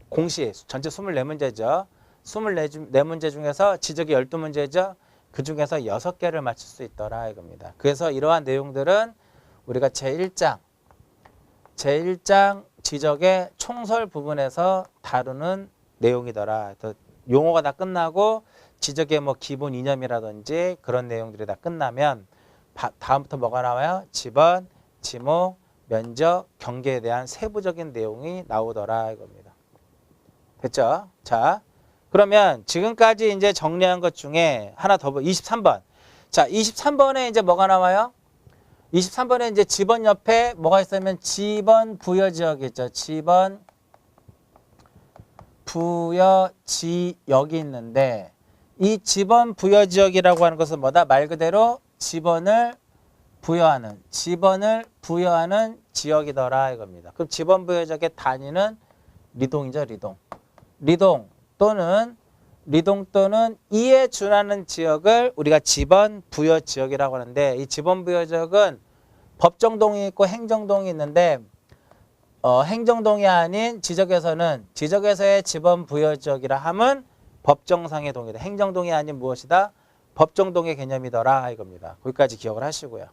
공시, 전체 24문제죠. 24문제 중에서 지적이 12문제죠. 그 중에서 6개를 맞출 수 있더라 이겁니다. 그래서 이러한 내용들은 우리가 제1장 지적의 총설 부분에서 다루는 내용이더라. 용어가 다 끝나고 지적의 뭐 기본 이념이라든지 그런 내용들이 다 끝나면 다음부터 뭐가 나와요? 지번, 지목, 면적, 경계에 대한 세부적인 내용이 나오더라 이겁니다. 됐죠? 자, 그러면 지금까지 이제 정리한 것 중에 하나 더 23번. 자, 23번에 이제 뭐가 나와요? 23번에 이제 지번 옆에 뭐가 있으면 지번 부여 지역이 있죠. 지번 부여 지역이 있는데 이 지번 부여 지역이라고 하는 것은 뭐다? 말 그대로 지번을 부여하는 지역이더라 이겁니다. 그럼 지번 부여 지역의 단위는 리동이죠, 리동. 리동 또는 2에 준하는 지역을 우리가 지번 부여 지역이라고 하는데 이 지번 부여 지역은 법정동이 있고 행정동이 있는데 행정동이 아닌 지적에서의 지번 부여 지역이라 함은 법정상의 동이다. 행정동이 아닌 무엇이다? 법정동의 개념이더라 이겁니다. 거기까지 기억을 하시고요.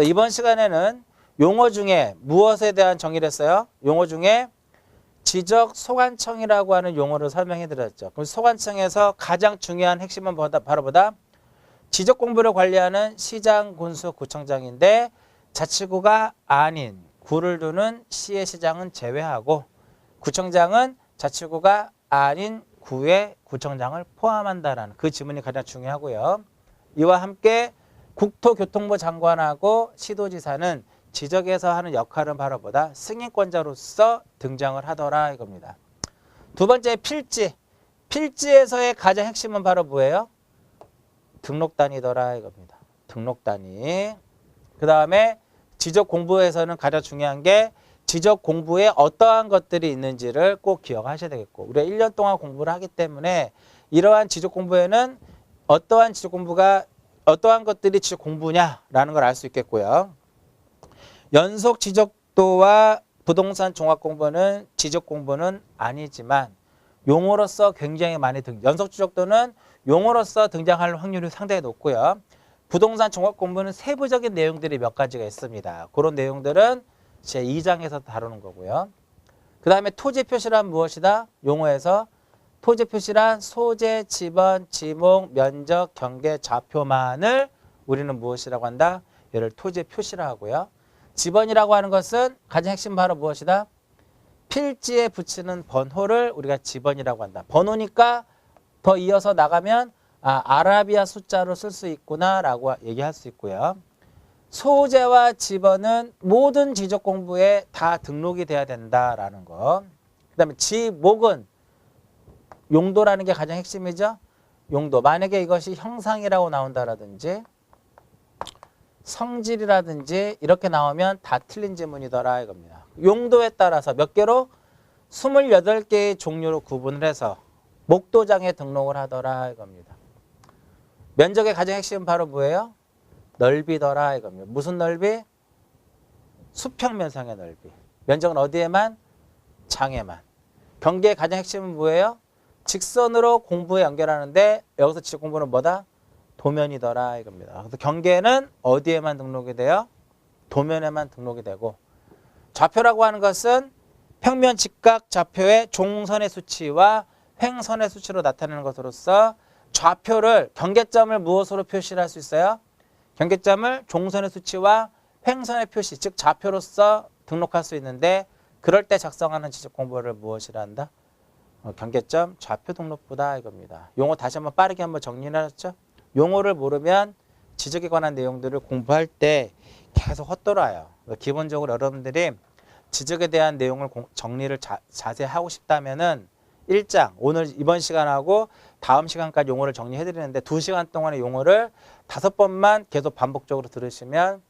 이번 시간에는 용어 중에 무엇에 대한 정의를 했어요? 용어 중에 지적 소관청이라고 하는 용어를 설명해 드렸죠. 그럼 소관청에서 가장 중요한 핵심은 바로 뭐다? 지적 공부를 관리하는 시장, 군수, 구청장인데 자치구가 아닌 구를 두는 시의 시장은 제외하고 구청장은 자치구가 아닌 구의 구청장을 포함한다라는 그 지문이 가장 중요하고요. 이와 함께 국토교통부 장관하고 시도지사는 지적에서 하는 역할은 바로 뭐다? 승인권자로서 등장을 하더라 이겁니다. 두 번째 필지. 필지에서의 가장 핵심은 바로 뭐예요? 등록단위더라 이겁니다. 등록단위. 그 다음에 지적 공부에서는 가장 중요한 게 지적 공부에 어떠한 것들이 있는지를 꼭 기억하셔야 되겠고 우리가 1년 동안 공부를 하기 때문에 이러한 지적 공부에는 어떠한 것들이 지적 공부냐라는 걸 알 수 있겠고요. 연속 지적도와 부동산 종합 공부는 지적 공부는 아니지만 용어로서 굉장히 많이 연속 지적도는 용어로서 등장할 확률이 상당히 높고요. 부동산 종합 공부는 세부적인 내용들이 몇 가지가 있습니다. 그런 내용들은 제 2장에서 다루는 거고요. 그 다음에 토지 표시란 무엇이다? 용어에서 토지 표시란 소재, 지번, 지목, 면적, 경계, 좌표만을 우리는 무엇이라고 한다? 얘를 토지 표시라 하고요. 지번이라고 하는 것은 가장 핵심 바로 무엇이다? 필지에 붙이는 번호를 우리가 지번이라고 한다. 번호니까 더 이어서 나가면 아라비아 숫자로 쓸 수 있구나 라고 얘기할 수 있고요. 소재와 지번은 모든 지적 공부에 다 등록이 돼야 된다라는 거. 그 다음에 지목은 용도라는 게 가장 핵심이죠. 용도. 만약에 이것이 형상이라고 나온다라든지 성질이라든지 이렇게 나오면 다 틀린 지문이더라 이겁니다. 용도에 따라서 몇 개로? 28개의 종류로 구분을 해서 목도장에 등록을 하더라 이겁니다. 면적의 가장 핵심은 바로 뭐예요? 넓이더라 이겁니다. 무슨 넓이? 수평면상의 넓이. 면적은 어디에만? 장에만. 경계의 가장 핵심은 뭐예요? 직선으로 공부에 연결하는데 여기서 지적 공부는 뭐다? 도면이더라 이겁니다. 그래서 경계는 어디에만 등록이 돼요? 도면에만 등록이 되고 좌표라고 하는 것은 평면 직각 좌표의 종선의 수치와 횡선의 수치로 나타내는 것으로서 좌표를 경계점을 무엇으로 표시를 할 수 있어요? 경계점을 종선의 수치와 횡선의 표시, 즉 좌표로서 등록할 수 있는데 그럴 때 작성하는 지적 공부를 무엇이라 한다? 경계점 좌표 등록부다 이겁니다. 용어 다시 한번 빠르게 한번 정리를 하셨죠? 용어를 모르면 지적에 관한 내용들을 공부할 때 계속 헛돌아요. 기본적으로 여러분들이 지적에 대한 내용을 정리를 자세히 하고 싶다면은 1장 오늘 이번 시간하고 다음 시간까지 용어를 정리해 드리는데 2시간 동안의 용어를 5번만 계속 반복적으로 들으시면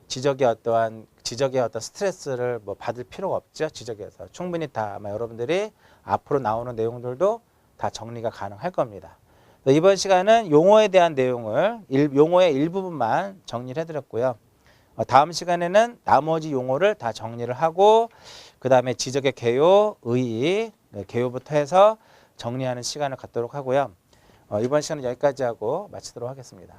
지적의 어떤 스트레스를 뭐 받을 필요가 없죠. 지적에서 충분히 다 아마 여러분들이 앞으로 나오는 내용들도 다 정리가 가능할 겁니다. 이번 시간은 용어에 대한 내용을 용어의 일부분만 정리를 해드렸고요. 다음 시간에는 나머지 용어를 다 정리를 하고 그 다음에 지적의 개요, 의의, 개요부터 해서 정리하는 시간을 갖도록 하고요. 이번 시간은 여기까지 하고 마치도록 하겠습니다.